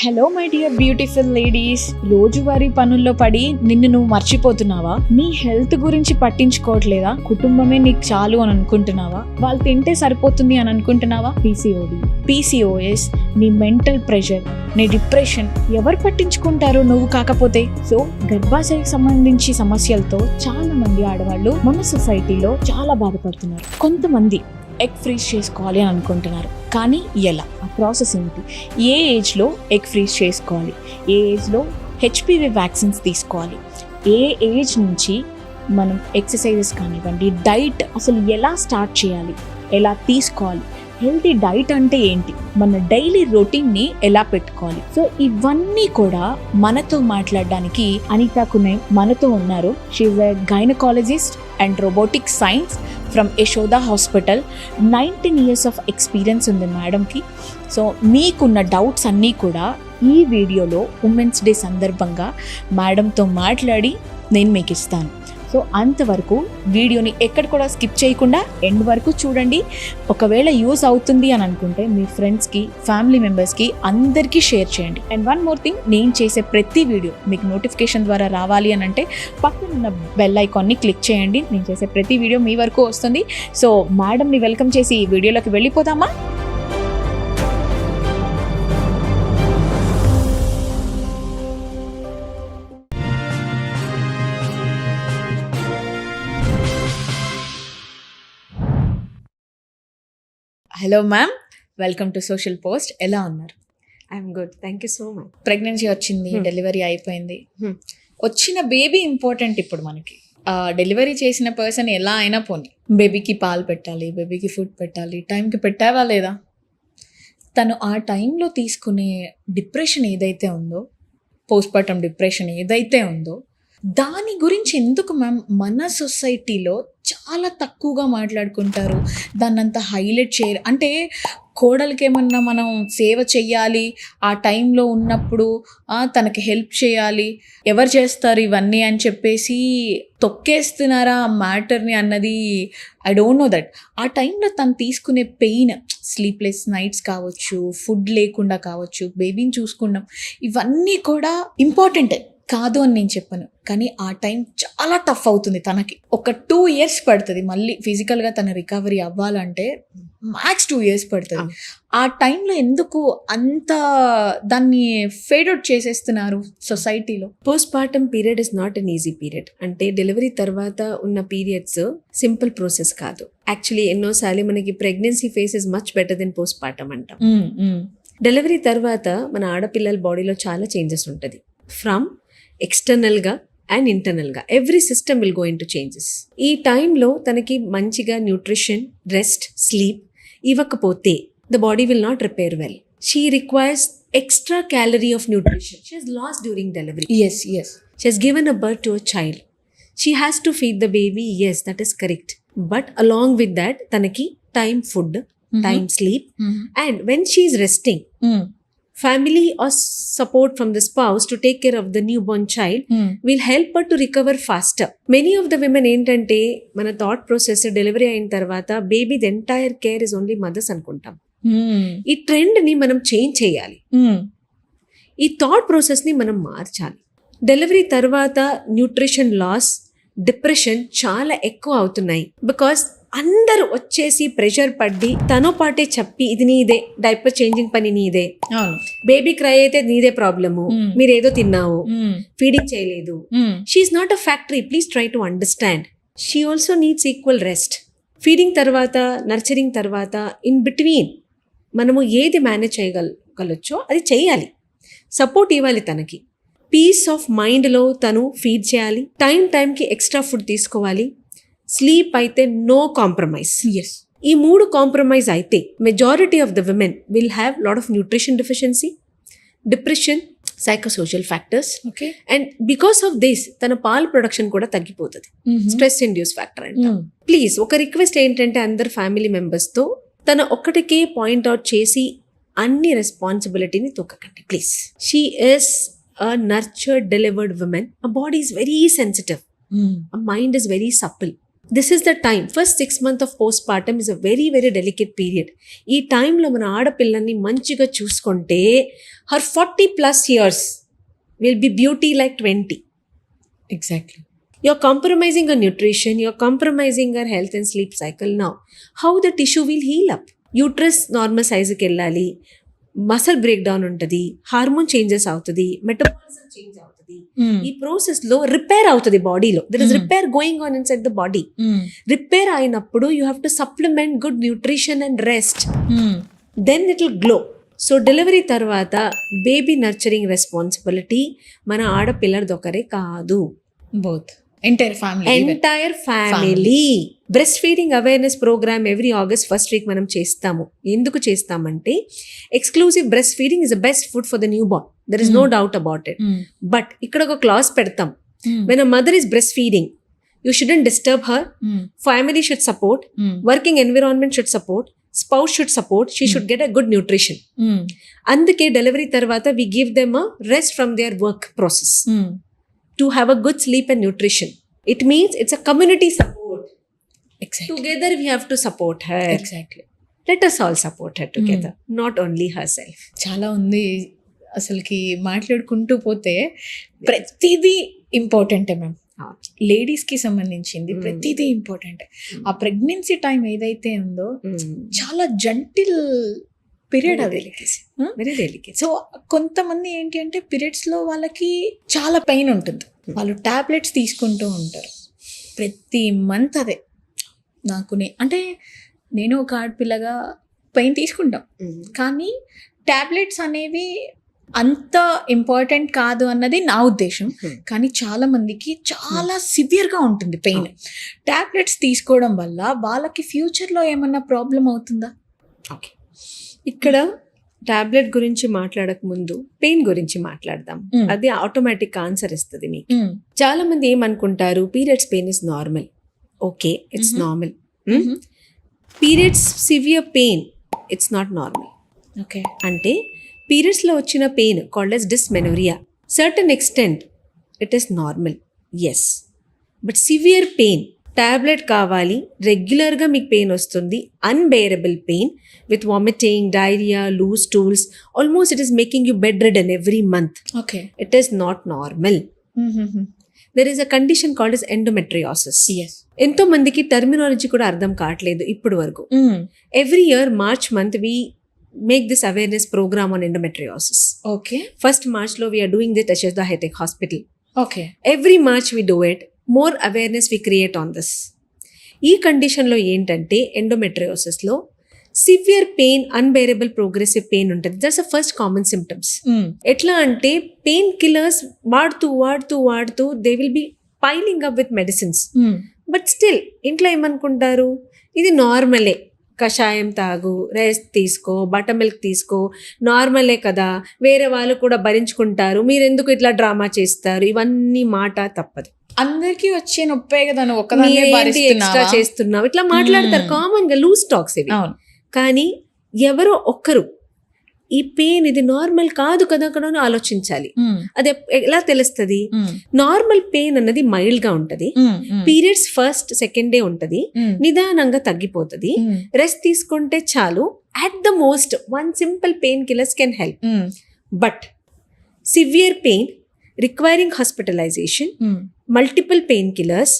Hello my dear beautiful ladies, రోజువారీ పనుల్లో పడి నిన్ను నువ్వు మర్చిపోతున్నావా? నీ హెల్త్ గురించి పట్టించుకోవట్లేదా? కుటుంబమే నీకు చాలు అని అనుకుంటున్నావా? వాళ్ళు తింటే సరిపోతుంది అని అనుకుంటున్నావా? PCOS, నీ మెంటల్ ప్రెషర్, నీ డిప్రెషన్ ఎవరు పట్టించుకుంటారు నువ్వు కాకపోతే? సో గర్భాశయకు సంబంధించి సమస్యలతో చాలా మంది ఆడవాళ్ళు మన సొసైటీలో చాలా బాధపడుతున్నారు. కొంతమంది ఎగ్ ఫ్రీజ్ చేసుకోవాలి అని అనుకుంటున్నారు, కానీ ఎలా? ఆ ప్రాసెస్ ఏంటి? ఏ ఏజ్లో ఎగ్ ఫ్రీజ్ చేసుకోవాలి? ఏ ఏజ్లో HPV వ్యాక్సిన్స్ తీసుకోవాలి? ఏ ఏజ్ నుంచి మనం ఎక్సర్సైజెస్ కానివ్వండి, డైట్ అసలు ఎలా స్టార్ట్ చేయాలి, ఎలా తీసుకోవాలి? హెల్తీ డైట్ అంటే ఏంటి? మన డైలీ రొటీన్ని ఎలా పెట్టుకోవాలి? సో ఇవన్నీ కూడా మనతో మాట్లాడడానికి అనితా కునే మనతో ఉన్నారు. She is a gynaecologist and robotic science from Yashoda hospital. 19 years of experience ఉంది మేడంకి. సో మీకున్న డౌట్స్ అన్నీ కూడా ఈ వీడియోలో ఉమెన్స్ డే సందర్భంగా మేడంతో మాట్లాడి నేను మీకు ఇస్తాను. సో అంతవరకు వీడియోని ఎక్కడ కూడా స్కిప్ చేయకుండా ఎండ్ వరకు చూడండి. ఒకవేళ యూస్ అవుతుంది అని అనుకుంటే మీ ఫ్రెండ్స్కి, ఫ్యామిలీ మెంబర్స్కి అందరికీ షేర్ చేయండి. అండ్ వన్ మోర్ థింగ్, నేను చేసే ప్రతి వీడియో మీకు నోటిఫికేషన్ ద్వారా రావాలి అని అంటే పక్కన ఉన్న బెల్ ఐకాన్ని క్లిక్ చేయండి. నేను చేసే ప్రతి వీడియో మీ వరకు వస్తుంది. సో మేడంని వెల్కమ్ చేసి ఈ వీడియోలోకి వెళ్ళిపోదామా? Hello ma'am, welcome to social post. ఎలా ఉన్నారు? I'm good, thank you so much. Pregnancy వచ్చింది, డెలివరీ అయిపోయింది. వచ్చిన బేబీ ఇంపార్టెంట్ ఇప్పుడు మనకి. డెలివరీ చేసిన పర్సన్ ఎలా అయినా పోనీ, బేబీకి పాలు పెట్టాలి, బేబీకి ఫుడ్ పెట్టాలి, టైంకి పెట్టావా లేదా? తను ఆ టైంలో తీసుకునే డిప్రెషన్ ఏదైతే ఉందో, పోస్ట్పార్టమ్ డిప్రెషన్ ఏదైతే ఉందో, దాని గురించి ఎందుకు మ్యామ్ మన సొసైటీలో చాలా తక్కువగా మాట్లాడుకుంటారు? దాన్ని అంత హైలైట్ చేయరు. అంటే కోడలికి ఏమన్నా మనం సేవ చెయ్యాలి, ఆ టైంలో ఉన్నప్పుడు తనకి హెల్ప్ చేయాలి, ఎవరు చేస్తారు ఇవన్నీ అని చెప్పేసి తొక్కేస్తున్నారా ఆ మ్యాటర్ని అన్నది ఐ డోంట్ నో దట్. ఆ టైంలో తను తీసుకునే పెయిన్, స్లీప్లెస్ నైట్స్ కావచ్చు, ఫుడ్ లేకుండా కావచ్చు, బేబీని చూసుకున్నాం, ఇవన్నీ కూడా ఇంపార్టెంటే కాదు అని నేను చెప్పను. కానీ ఆ టైం చాలా టఫ్ అవుతుంది తనకి. ఒక 2 years పడుతుంది మళ్ళీ ఫిజికల్గా తన రికవరీ అవ్వాలంటే. మ్యాక్స్ 2 years పడుతుంది. ఆ టైంలో ఎందుకు అంత దాన్ని ఫేడ్ అవుట్ చేసేస్తున్నారు సొసైటీలో? Post partum period is not an easy period. అంటే డెలివరీ తర్వాత ఉన్న పీరియడ్స్ సింపుల్ ప్రాసెస్ కాదు. యాక్చువల్లీ ఎన్నోసార్లు మనకి pregnancy phase is much better than post partum అంటాం. డెలివరీ తర్వాత మన ఆడపిల్లల బాడీలో చాలా చేంజెస్ ఉంటుంది. ఫ్రమ్ ఎక్స్టర్నల్గా అండ్ ఇంటర్నల్గా every system will go in to changes. ఈ టైంలో తనకి మంచిగా న్యూట్రిషన్, రెస్ట్, స్లీప్ ఇవ్వకపోతే the body will not repair well. She requires extra calorie of nutrition. She has lost during delivery. Yes. She has given a birth to a child. She has to feed the baby. Yes, that is correct. But along with that, tanaki time food, time sleep. And when she is resting, family or support from the spouse to take care of the newborn child will help her to recover faster. Many of the women ఏంటంటే మన thought process delivery అయిన తర్వాత baby the entire care is only mothers అనుకుంటాం. ఈ trend ని మనం change చేయాలి. ఈ థాట్ ప్రాసెస్ ని మనం మార్చాలి. డెలివరీ తర్వాత న్యూట్రిషన్ లాస్, డిప్రెషన్ చాలా ఎక్కువ అవుతున్నాయి. బికాస్ అందరూ వచ్చేసి ప్రెషర్ పడ్డి తనో పాటే చెప్పి ఇది నీదే, డైపర్ చేంజింగ్ పని నీదే, బేబీ క్రై అయితే నీదే ప్రాబ్లము, మీరేదో తిన్నావు, ఫీడింగ్ చేయలేదు. She is not a factory, please try to understand. She also needs equal rest. Feeding తర్వాత, నర్చరింగ్ తర్వాత, ఇన్ బిట్వీన్ మనము ఏది మేనేజ్ చేయగలగలచ్చో అది చేయాలి. సపోర్ట్ ఇవ్వాలి తనకి. పీస్ ఆఫ్ మైండ్లో తను ఫీడ్ చేయాలి. టైంకి ఎక్స్ట్రా ఫుడ్ తీసుకోవాలి. స్లీప్ అయితే నో కాంప్రమైజ్. ఈ 3 కాంప్రమైజ్ అయితే majority of the women will have lot of nutrition deficiency, depression, psychosocial factors. And because of this తన పాల ప్రొడక్షన్ కూడా తగ్గిపోతుంది. స్ట్రెస్ ఇండ్యూస్ ఫ్యాక్టర్ అంట. ప్లీజ్ ఒక రిక్వెస్ట్ ఏంటంటే అందరు ఫ్యామిలీ మెంబర్స్తో తన ఒక్కటికే పాయింట్ అవుట్ చేసి అన్ని రెస్పాన్సిబిలిటీని తొక్కకండి please. She is a nurtured delivered women. A body is very sensitive. A mind is very supple. This is the time. First 6 months of postpartum is a very very delicate period. ఈ టైంలో మన ఆడపిల్లల్ని మంచిగా చూసుకుంటే her 40+ years will be beauty like 20. Exactly. You're compromising her nutrition, you're compromising her health and sleep cycle now. How the tissue will heal up? Uterus normal size కి వెళ్ళాలి, muscle break down ఉంటుంది, hormone changes అవుతుంది, metabolism change అవుతుంది. ఈ process లో repair అవుతుంది బాడీలో. There is repair going on inside the body. Repair అయినప్పుడు you have to supplement good nutrition and rest, then it will glow. So delivery తర్వాత baby nurturing responsibility మన ఆడపిల్లలదొకరే కాదు, both entire family. Breast feeding awareness programme every August 1st week మనం చేస్తాము. ఎందుకు చేస్తామంటే exclusive breast feeding is the best food for the new born, there is no doubt about it. But ఇక్కడ ఒక class పెడతాం, when a mother is breast feeding you shouldn't disturb her, family should support, working environment should support, spouse should support, she should get a good nutrition. అందుకే delivery తర్వాత we give them a rest from their work process to have a good sleep and nutrition. It means it's a community support. Exactly. Together we have to support her. Exactly. Let us all support her together, not only herself. చాలా ఉంది అసలుకి. మాట్లాడుకుంటూ పోతే ప్రతిదీ ఇంపార్టెంటే ma'am. లేడీస్కి సంబంధించింది ప్రతిదీ ఇంపార్టెంట్. ఆ ప్రెగ్నెన్సీ టైం ఏదైతే ఉందో చాలా జంటిల్ పీరియడ్ అది, వెరీ డెలికేట్. సో కొంతమంది ఏంటి అంటే పీరియడ్స్లో వాళ్ళకి చాలా పెయిన్ ఉంటుంది, వాళ్ళు టాబ్లెట్స్ తీసుకుంటూ ఉంటారు ప్రతి మంత్. అదే అంటే నేను ఒక ఆడపిల్లగా పెయిన్ తీసుకుంటాం, కానీ టాబ్లెట్స్ అనేవి అంత ఇంపార్టెంట్ కాదు అన్నది నా ఉద్దేశం. కానీ చాలా మందికి చాలా సివియర్గా ఉంటుంది పెయిన్. టాబ్లెట్స్ తీసుకోవడం వల్ల వాళ్ళకి ఫ్యూచర్లో ఏమన్నా ప్రాబ్లం అవుతుందా? ఓకే, ఇక్కడ టాబ్లెట్ గురించి మాట్లాడక ముందు పెయిన్ గురించి మాట్లాడదాం. అది ఆటోమేటిక్ ఆన్సర్ ఇస్తుంది మీకు. చాలా మంది ఏమనుకుంటారు, periods pain is normal. Okay, it's normal. Periods severe pain it's not normal. Okay, అంటే పీరియడ్స్ లో వచ్చిన pain called as dysmenorrhea, certain extent it is normal, yes, but severe pain, tablet కావాలి, రెగ్యులర్గా మీకు పెయిన్ వస్తుంది, unbearable pain with vomiting, diarrhoea, loose stools, almost it is making you bedridden every month. Okay, it is not normal. There is a condition called as endometriosis. ఎంతో మందికి terminology కూడా అర్థం కావట్లేదు ఇప్పుడు వరకు. Every year March month we make this awareness program on endometriosis. Okay. 1st March lo we are doing this at Shashda High Tech Hospital. Okay. Every March we do it. More awareness we create on this. ఈ కండిషన్లో ఏంటంటే ఎండోమెట్రియోసిస్లో severe pain, unbearable progressive pain ఉంటుంది. That's the first common symptoms. ఎట్లా అంటే pain killers వాడుతూ they will be piling up with medicines. But still ఇంట్లో ఏమనుకుంటారు, ఇది నార్మలే, కషాయం తాగు, రెస్ట్ తీసుకో, బటర్ మిల్క్ తీసుకో, నార్మలే కదా, వేరే వాళ్ళు కూడా భరించుకుంటారు, మీరెందుకు ఇట్లా డ్రామా చేస్తారు, ఇవన్నీ మాట తప్పదు. అందరికీ వచ్చే నొప్పే కదా, ఎక్స్ట్రా చేస్తున్నావు, ఇట్లా మాట్లాడతారు కామన్ గా, లూజ్ టాక్స్ ఇవి. కానీ ఎవరో ఒక్కరు ఈ పెయిన్ ఇది నార్మల్ కాదు కదా కూడా ఆలోచించాలి. అది ఎలా తెలుస్తుంది? నార్మల్ పెయిన్ అన్నది మైల్డ్ గా ఉంటది, పీరియడ్స్ 1st, 2nd డే ఉంటది, నిదానంగా తగ్గిపోతుంది, రెస్ట్ తీసుకుంటే చాలు. At the most 1 simple painkillers can help. But severe pain requiring hospitalisation, multiple painkillers,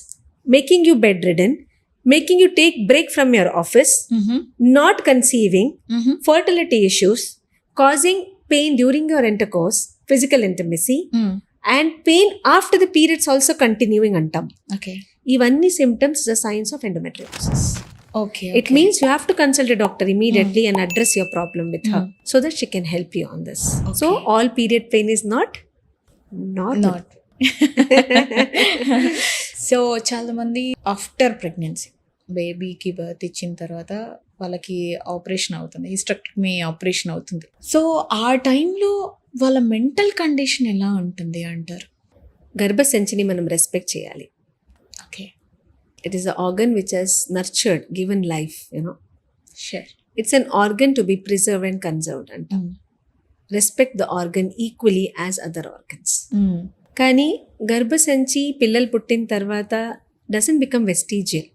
making you bedridden, making you take break from your office, not conceiving, fertility issues, causing pain during your intercourse, physical intimacy, and pain after the periods also continuing antam. Okay. Ivanni symptoms are signs of endometriosis. Okay. It means you have to consult a doctor immediately and address your problem with her so that she can help you on this. Okay. So all period pain is not. So చాలా మంది after pregnancy, బేబీకి birth ఇచ్చిన తర్వాత వాళ్ళకి operation అవుతుంది, hysterectomy operation అవుతుంది. So ఆ టైంలో వాళ్ళ మెంటల్ కండిషన్ ఎలా ఉంటుంది అంటారు? గర్భసంచిని మనం రెస్పెక్ట్ చేయాలి. Okay, it is a organ which has nurtured, given life, sure. It's an organ to be preserved and conserved అంటాం. Respect the organ equally as other organs. కానీ గర్భసంచి పిల్లలు పుట్టిన తర్వాత డజంట్ బికమ్ వెస్టీజియల్.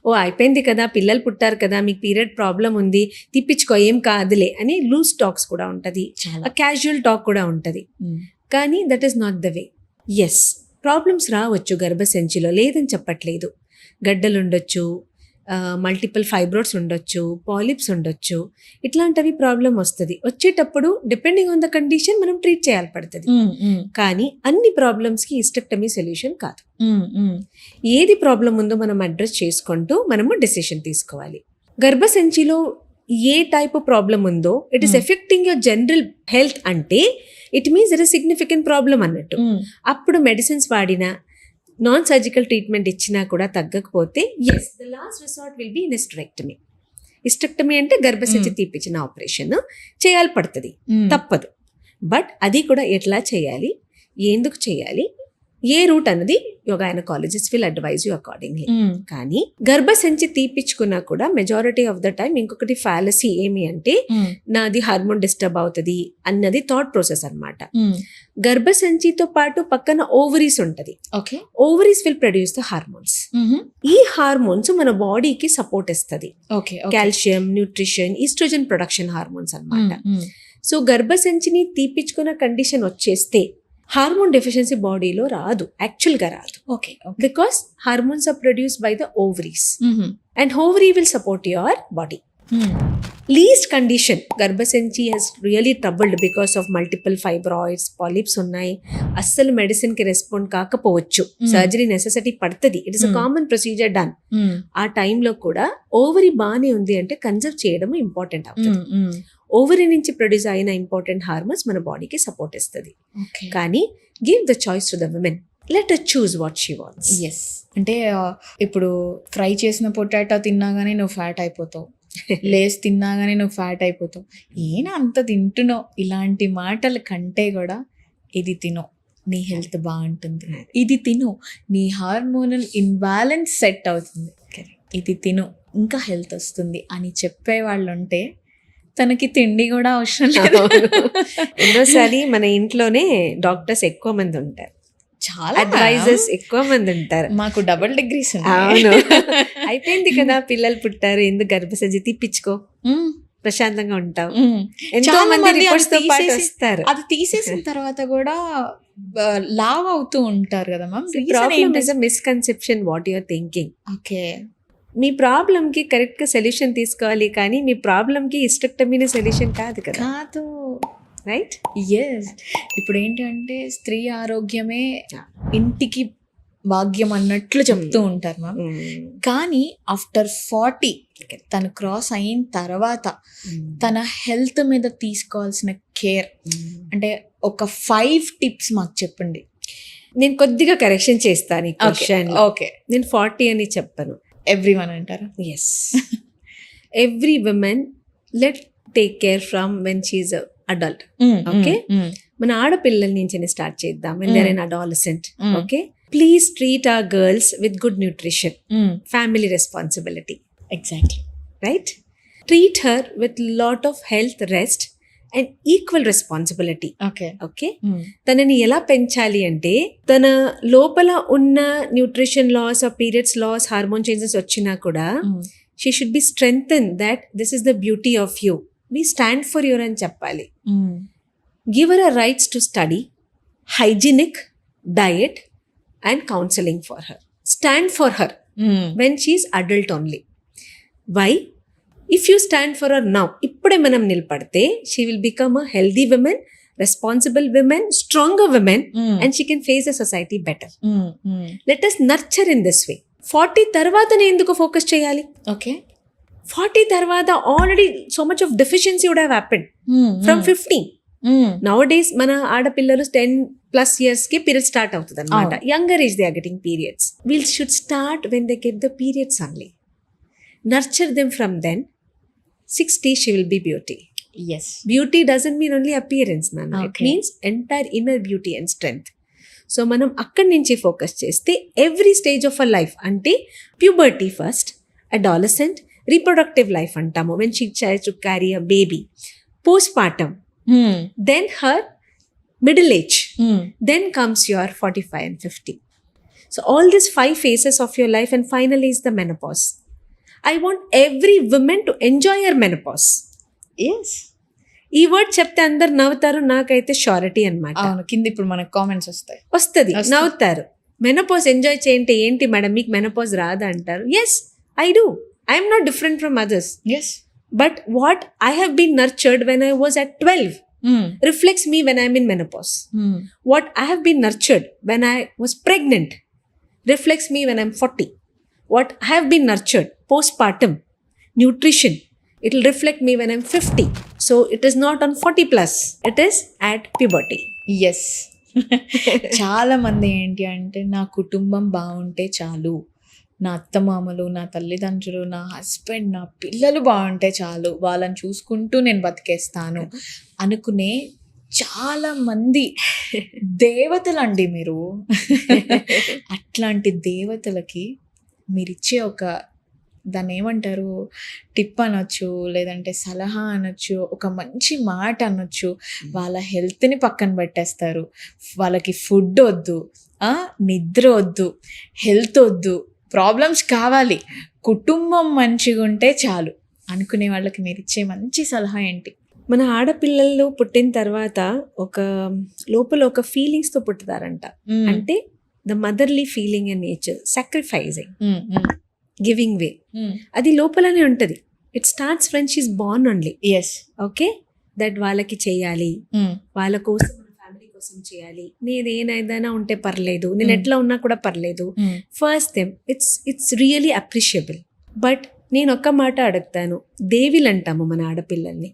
ఓ అయిపోయింది కదా, పిల్లలు పుట్టారు కదా, మీకు పీరియడ్ ప్రాబ్లం ఉంది, తిప్పించుకో ఏం కాదులే అని లూజ్ టాక్స్ కూడా ఉంటుంది, చాలా క్యాజువల్ టాక్ కూడా ఉంటుంది. కానీ that is not the way. Yes, problems రావచ్చు గర్భసంచిలో, లేదని చెప్పట్లేదు. గడ్డలు ఉండొచ్చు, మల్టిపుల్ ఫైబ్రోడ్స్ ఉండొచ్చు, పాలిప్స్ ఉండొచ్చు, ఇట్లాంటివి ప్రాబ్లం వస్తుంది. వచ్చేటప్పుడు డిపెండింగ్ ఆన్ ద కండిషన్ మనం ట్రీట్ చేయాలి పడుతుంది. కానీ అన్ని ప్రాబ్లమ్స్కి హిస్టెక్టమీ సొల్యూషన్ కాదు. ఏది ప్రాబ్లం ఉందో మనం అడ్రస్ చేసుకుంటూ మనము డెసిషన్ తీసుకోవాలి. గర్భసంచిలో ఏ టైప్ ప్రాబ్లం ఉందో it is affecting your general health అంటే it means it is significant problem అన్నట్టు. అప్పుడు మెడిసిన్స్ వాడినా నాన్ సర్జికల్ ట్రీట్మెంట్ ఇచ్చినా కూడా తగ్గకపోతే yes, the last resort will be hysterectomy. Hysterectomy అంటే గర్భసంచి తీపిచ్చిన ఆపరేషన్ చేయాలి పడుతుంది, తప్పదు. బట్ అది కూడా ఎట్లా చేయాలి, ఎందుకు చేయాలి, ఏ రూట్ అన్నది gynaecologist will advise you accordingly. కానీ గర్భసంచి తీపిచ్చుకున్నా కూడా మెజారిటీ ఆఫ్ ద టైం ఇంకొకటి ఫాలసీ ఏమి అంటే నాది హార్మోన్ డిస్టర్బ్ అవుతుంది అన్నది థాట్ ప్రాసెస్ అన్నమాట. గర్భసంచితో పాటు పక్కన ఓవరీస్ ఉంటది. Ovaries will produce the hormones. ఈ హార్మోన్స్ మన బాడీకి సపోర్ట్ ఇస్తుంది. Calcium, nutrition, oestrogen production hormones అన్నమాట. సో గర్భసంచిని తీపిచ్చుకున్న కండిషన్ వచ్చేస్తే హార్మోన్ డెఫిషియన్సీ బాడీలో రాదు, యాక్చువల్గా రాదు. Because hormones are produced by the ovaries and ovary will support your body. Least condition గర్భసంచి has really troubled because of multiple fibroids, polyps ఉన్నాయి, అస్సలు మెడిసిన్ కి రెస్పాండ్ కాకపోవచ్చు, సర్జరీ నెసెసిటీ పడుతుంది, it is a common procedure done. ఆ టైంలో కూడా ovary బాగానే ఉంది అంటే కన్సర్వ్ చేయడం ఇంపార్టెంట్ అవుతుంది. ఓవరీ నుంచి ప్రొడ్యూస్ అయిన ఇంపార్టెంట్ హార్మోన్స్ మన బాడీకి సపోర్ట్ ఇస్తుంది. కానీ give the choice to the women, let her choose what she wants. Yes, అంటే ఇప్పుడు ఫ్రై చేసిన పొటాటో తిన్నాగానే నువ్వు ఫ్యాట్ అయిపోతావు, లేస్ తిన్నాగానే నువ్వు ఫ్యాట్ అయిపోతావు, ఏనా అంత తింటున్నావు, ఇలాంటి మాటల కంటే కూడా ఇది తిను, నీ హెల్త్ బాగుంటుంది, ఇది తిను, నీ హార్మోనల్ ఇన్బ్యాలెన్స్ సెట్ అవుతుంది, ఇది తిను ఇంకా హెల్త్ వస్తుంది అని చెప్పేవాళ్ళు ఉంటే తనకి తిండి కూడా అవసరం లేదు. ఎన్నోసారి మన ఇంట్లోనే డాక్టర్స్ ఎక్కువ మంది ఉంటారు, చాలా అడ్వైజర్స్ ఎక్కువ మంది ఉంటారు. మాకు డబుల్ డిగ్రీస్. అవును, అయిపోయింది కదా, పిల్లలు పుట్టారు, ఎందుకు గర్భసంచి తీపిచ్చుకో, ప్రశాంతంగా ఉంటావు. ఎంతో మంది రిపోర్ట్స్ తో పాటు వస్తారు, అది తీసేసిన తర్వాత కూడా లావ్ అవుతూ ఉంటారు కదా ma'am. Problem is a misconception what you are thinking. Okay, మీ ప్రాబ్లంకి కరెక్ట్గా సొల్యూషన్ తీసుకోవాలి, కానీ మీ ప్రాబ్లంకి హిస్టెక్టమీనే సొల్యూషన్ కాదు కదా. కాదు, రైట్? ఎస్. ఇప్పుడు ఏంటంటే స్త్రీ ఆరోగ్యమే ఇంటికి భాగ్యం అన్నట్లు చెప్తూ ఉంటారు మ్యామ్. కానీ ఆఫ్టర్ 40 తను క్రాస్ అయిన తర్వాత తన హెల్త్ మీద తీసుకోవాల్సిన కేర్ అంటే ఒక 5 టిప్స్ మాకు చెప్పండి. నేను కొద్దిగా కరెక్షన్ చేస్తాను ఈ క్వశ్చన్. ఓకే, నేను 40 అని చెప్పను, ఎవ్రీవన్ అంటారు. Yes, every women let take care from when she is adult. Okay, మన ఆడపిల్లల నుంచి స్టార్ట్ చేద్దాం. When they are an adolescent, okay, please treat our girls with good nutrition, family responsibility. Exactly, right? Treat her with lot of health, rest and equal responsibility. Okay, తనని ఎలా పెంచాలి అంటే తన లోపల ఉన్న nutrition loss, periods loss, hormone changes వచ్చినా కూడా she should be strengthen that this is the beauty of you, we stand for your అని చెప్పాలి. Give her a rights to study, hygienic diet and counselling for her. Stand for her when she is adult only. Why? If you stand for her now, ఇప్పుడే మనం నిలబడితే she will become a healthy women, responsible women, stronger women and she can face the society better. Let us nurture in this way. 40 తర్వాత నేను ఎందుకు focus చేయాలి? Okay, 40 తర్వాత already so much of deficiency would have happened from 15. Nowadays మన ఆడపిల్లలు 10+ years కి period start అవుతుంది అనమాట. Younger age they are getting periods. We'll should start when they get the periods only. Nurture them from then. 60 she will be beauty. Yes. Beauty doesn't mean only appearance, Nana. Okay. It means entire inner beauty and strength. So మనం అక్కడి నుంచి focus చేస్తే every stage of a life అంటే puberty first, adolescent, reproductive life అంటాము, when she tries to carry a baby, post partum, then her middle age, then comes your 45 and 50. So all these 5 phases of your life, and finally is the menopause. I want every woman to enjoy her menopause. Yes, ఈ word చెప్తే అందరు నవ్వుతారు, నాకైతే surety అన్నమాట. అవును. కింద ఇప్పుడు మనకు కామెంట్స్ వస్తాయి. వస్తుంది, వస్తుంది. నవ్వుతారు. మెనోపాజ్ ఎంజాయ్ చేయంటే ఏంటి మేడం మీకు మెనోపాజ్ రాదా అంటారు. Yes, I do. I'm not different from others. Yes. But what I have been nurtured when I was at 12 reflects me when I'm in menopause. What I have been nurtured when I was pregnant reflects me when I'm 40. What I have been nurtured postpartum, nutrition, it will reflect me when I'm 50. So it is not on 40 plus, it is at puberty. Yes. చాలా మంది ఏంటి అంటే నా కుటుంబం బాగుంటే చాలు, నా అత్తమామలు, నా తల్లిదండ్రులు, నా హస్బెండ్, నా పిల్లలు బాగుంటే చాలు, వాళ్ళని చూసుకుంటూ నేను బతికేస్తాను అనుకునే చాలా మంది దేవతలండి మీరు. అట్లాంటి దేవతలకి మీరిచ్చే ఒక, దాన్ని ఏమంటారు, టిప్ అనొచ్చు, లేదంటే సలహా అనొచ్చు, ఒక మంచి మాట అనొచ్చు. వాళ్ళ హెల్త్ని పక్కన పెట్టేస్తారు. వాళ్ళకి ఫుడ్ వద్దు, నిద్ర వద్దు, హెల్త్ వద్దు, ప్రాబ్లమ్స్ కావాలి, కుటుంబం మంచిగా ఉంటే చాలు అనుకునే వాళ్ళకి మీరు ఇచ్చే మంచి సలహా ఏంటి? మన ఆడపిల్లలు పుట్టిన తర్వాత ఒక లోపల ఒక ఫీలింగ్స్తో పుట్టుతారంట. అంటే the motherly feeling and nature, sacrificing, giving way, అది లోపలనే ఉంటుంది. It starts when she is born only. Yes. Okay, that వాళ్ళకి చేయాలి, వాళ్ళ కోసం, ఫ్యామిలీ కోసం చేయాలి. నేను ఏదైనా ఉంటే పర్లేదు, నేను ఎట్లా ఉన్నా కూడా పర్లేదు. First thing, it's really appreciable. But నేను ఒక్క మాట అడుగుతాను, దేవిలు అంటాము మన ఆడపిల్లల్ని,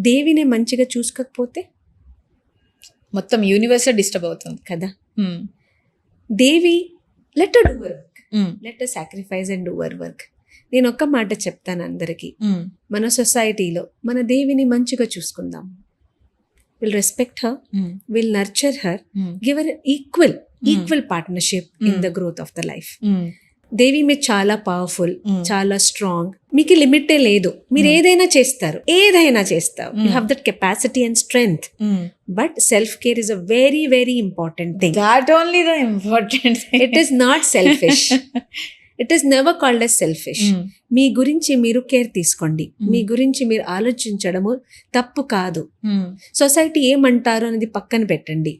దేవిని మంచిగా చూసుకోకపోతే మొత్తం యూనివర్స్ డిస్టర్బ్ అవుతుంది కదా. Devi let do work, let sacrifice and do work. నేను ఒక్క మాట చెప్తాను అందరికీ, మన సొసైటీలో మన దేవిని మంచిగా చూసుకుందాం. Will respect her, will nurture her, give her equal partnership in the growth of the life. Devi మీరు చాలా పవర్ఫుల్, చాలా స్ట్రాంగ్, మీకు లిమిటే లేదు, మీరు ఏదైనా చేస్తారు, you have that capacity and strength. But self care is a very very important thing. That only the important thing. It is not selfish. It is never called as selfish. మీ గురించి మీరు care తీసుకోండి, మీ గురించి మీరు ఆలోచించడము తప్పు కాదు. Society ఏమంటారు అనేది పక్కన పెట్టండి,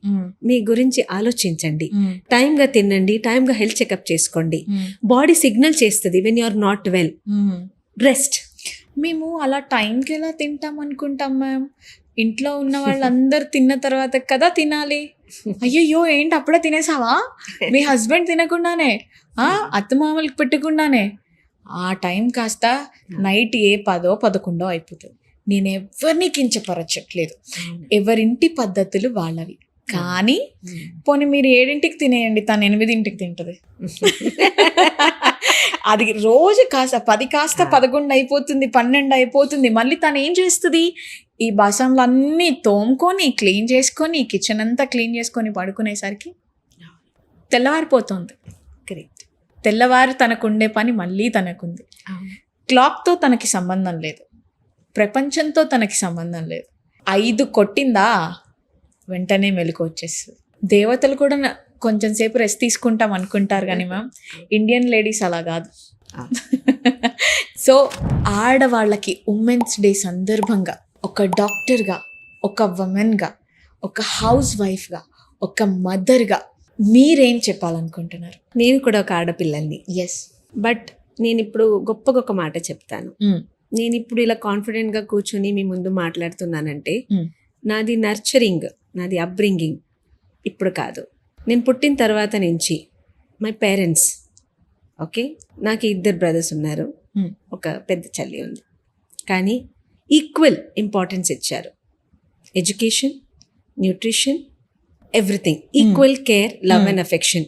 మీ గురించి ఆలోచించండి. టైంగా తినండి, టైంగా హెల్త్ చెకప్ చేసుకోండి. బాడీ సిగ్నల్ చేస్తుంది when you are not well, rest. మేము అలా టైంకి ఎలా తింటాం అనుకుంటాం మ్యామ్. ఇంట్లో ఉన్న వాళ్ళందరూ తిన్న తర్వాత కదా తినాలి. అయ్యయ్యో ఏంటి అప్పుడే తినేసావా, మీ హస్బెండ్ తినకుండానే, అత్తమామలకి పెట్టకుండానే, ఆ టైం కాస్త నైట్ 10, 11 అయిపోతుంది. నేను ఎవరిని కించపరచట్లేదు, ఎవరింటి పద్ధతులు వాళ్ళవి. కానీ పోనీ మీరు 7ంటికి తినేయండి, తను 8ంటికి తింటుంది. అది రోజు కాస్త 10 కాస్త 11 అయిపోతుంది, 12 అయిపోతుంది. మళ్ళీ తను ఏం చేస్తుంది, ఈ బాసనలు అన్నీ తోముకొని క్లీన్ చేసుకొని కిచెన్ అంతా క్లీన్ చేసుకొని పడుకునేసరికి తెల్లవారిపోతుంది. కరెక్ట్. తెల్లవారు తనకుండే పని మళ్ళీ తనకుంది. క్లాక్తో తనకి సంబంధం లేదు, ప్రపంచంతో తనకి సంబంధం లేదు. 5 కొట్టిందా వెంటనే మెలకు వచ్చేస్తుంది. దేవతలు కూడా కొంచెం సేపు రెస్ట్ తీసుకుంటాం అనుకుంటారు కానీ మ్యామ్, ఇండియన్ లేడీస్ అలా కాదు. సో ఆడవాళ్ళకి ఉమెన్స్ డే సందర్భంగా ఒక డాక్టర్గా, ఒక ఉమెన్గా, ఒక హౌస్ వైఫ్గా, ఒక మదర్గా మీరేం చెప్పాలనుకుంటున్నారు? నేను కూడా ఒక ఆడపిల్లల్ని. ఎస్. బట్ నేను ఇప్పుడు గొప్పగా ఒక మాట చెప్తాను. నేను ఇప్పుడు ఇలా కాన్ఫిడెంట్గా కూర్చొని మీ ముందు మాట్లాడుతున్నానంటే నాది నర్చరింగ్, నాది అప్బ్రింగింగ్ ఇప్పుడు కాదు. నేను పుట్టిన తర్వాత నుంచి మై పేరెంట్స్, ఓకే, నాకు 2 బ్రదర్స్ ఉన్నారు, ఒక పెద్ద చెల్లి ఉంది. కానీ ఈక్వల్ ఇంపార్టెన్స్ ఇచ్చారు. Education, nutrition, everything, equal care, love and affection.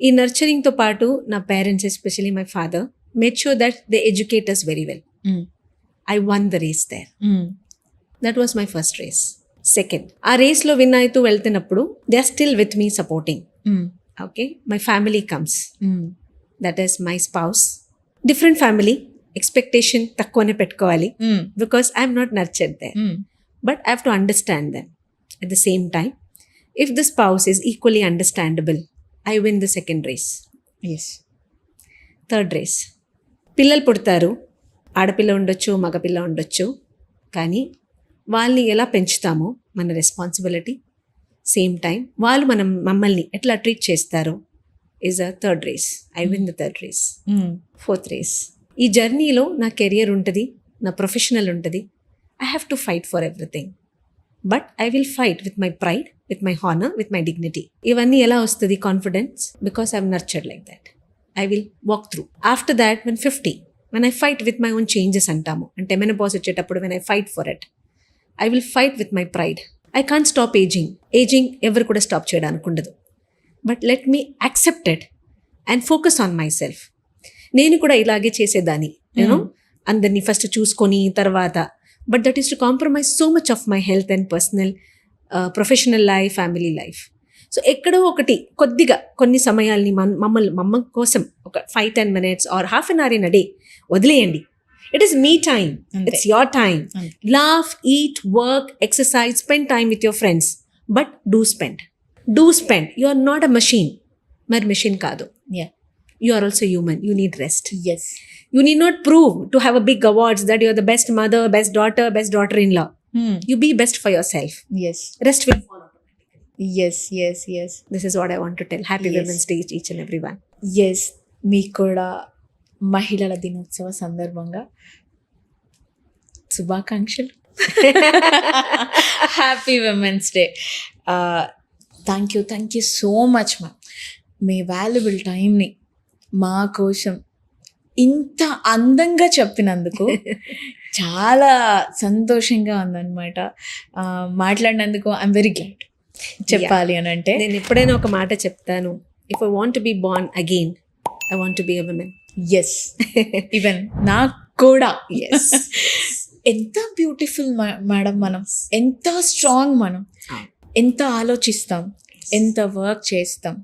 ఈ నర్చరింగ్తో పాటు నా parents, especially my father, made sure that they educate us very well. I won the race there. That was my first race. Second, ఆ రేస్లో win అవుతూ వెళ్తున్నప్పుడు they are still with me supporting. Okay, my family comes, that is my spouse. Different family, expectation తక్కువనే పెట్టుకోవాలి because I'm not nurtured there. But I have to understand them. At the same time, if the spouse is equally understandable, I win the second race. Yes. Third race, పిల్లలు పుడతారు, ఆడపిల్ల ఉండొచ్చు, మగపిల్ల ఉండొచ్చు, కానీ వాళ్ళని ఎలా పెంచుతామో మన రెస్పాన్సిబిలిటీ. సేమ్ టైం వాళ్ళు మమ్మల్ని ఎట్లా ట్రీట్ చేస్తారో is a third race. I win the third race. Fourth race, ఈ జర్నీలో నా కెరియర్ ఉంటుంది, నా ప్రొఫెషనల్ ఉంటుంది. I have to fight for everything, but I will fight with my pride, with my honour, with my dignity. ఇవన్నీ ఎలా వస్తుంది? Confidence, because I have nurtured like that. I will walk through. After that, when 50, when I fight with my own changes అంటాము, అంటే menopause వచ్చేటప్పుడు when I fight for it, I will fight with my pride. I can't stop aging. Aging ఎవరు కూడా stop చేయడానికి ఉండదు. But let me accept it and focus on myself. నేను కూడా ఇలాగే చేసేదాన్ని, అందరినీ ఫస్ట్ చూసుకొని తర్వాత. But that is to compromise so much of my health and personal, professional life, family life. So ఎక్కడో ఒకటి కొద్దిగా కొన్ని సమయాల్ని మమ్మ కోసం ఒక 5-10 minutes or half an hour in a day వదిలేయండి. ఇట్ ఈస్ మీ time, it's your time. Laugh, eat, work, exercise, spend time with your friends, but do spend. You are not a machine. మరి machine కాదు, you are also human. You need rest. Yes. You need not prove to have a big awards that you are the best mother, best daughter in law. You be best for your self. Yes. Rest will follow. Yes. This is what I want to tell. Happy Yes. Women's Day each and everyone. Yes. మీకు కూడా మహిళల దినోత్సవ సందర్భంగా శుభాకాంక్షలు. Happy women's day. Thank you so much ma'am. మీ valuable టైంని మా కోసం ఇంత అందంగా చెప్పినందుకు చాలా సంతోషంగా ఉందన్నమాట. మాట్లాడినందుకు ఐఎమ్ వెరీ గ్లాడ్. చెప్పాలి అని అంటే నేను ఎప్పుడైనా ఒక మాట చెప్తాను, if I want to be born again, I want to be a women. Yes. Even నాకు కూడా. Yes. ఎంత బ్యూటిఫుల్ మేడం మనం, ఎంత స్ట్రాంగ్ మనం, ఎంత ఆలోచిస్తాం, ఎంత వర్క్ చేస్తాం.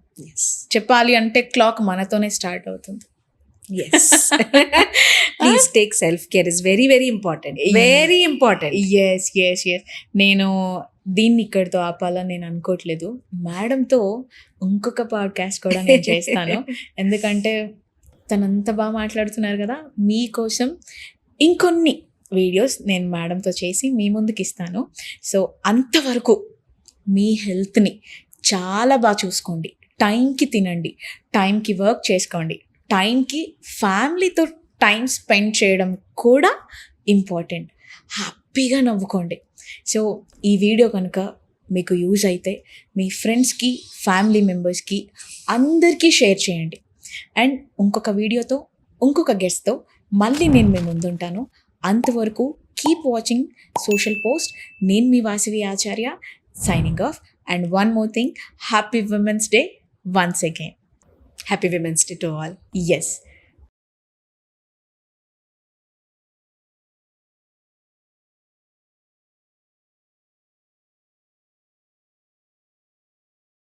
చెప్పాలి అంటే క్లాక్ మనతోనే స్టార్ట్ అవుతుంది. Yes. Please take self-care. It's very, very important. Very important. Yes. నేను దీన్ని ఇక్కడితో ఆపాలని నేను అనుకోవట్లేదు. మేడంతో ఇంకొక పాడ్కాస్ట్ కూడా నేను చేస్తాను. ఎందుకంటే తనంత బాగా మాట్లాడుతున్నారు కదా, మీకోసం ఇంకొన్ని వీడియోస్ నేను మేడంతో చేసి మీ ముందుకు ఇస్తాను. సో అంతవరకు మీ హెల్త్ని చాలా బాగా చూసుకోండి. టైంకి తినండి, టైంకి వర్క్ చేసుకోండి, టైంకి ఫ్యామిలీతో టైం స్పెండ్ చేయడం కూడా ఇంపార్టెంట్. హ్యాపీగా నవ్వుకోండి. సో ఈ వీడియో కనుక మీకు యూజ్ అయితే మీ ఫ్రెండ్స్కి, ఫ్యామిలీ మెంబర్స్కి అందరికీ షేర్ చేయండి. అండ్ ఇంకొక వీడియోతో, ఇంకొక గెస్ట్తో మళ్ళీ నేను మీ ముందుంటాను. అంతవరకు కీప్ వాచింగ్ సోషల్ పోస్ట్. నేను మీ Vasavi Acharya, signing off. And one more thing, happy women's day once again. Happy Women's Day to all. Yes.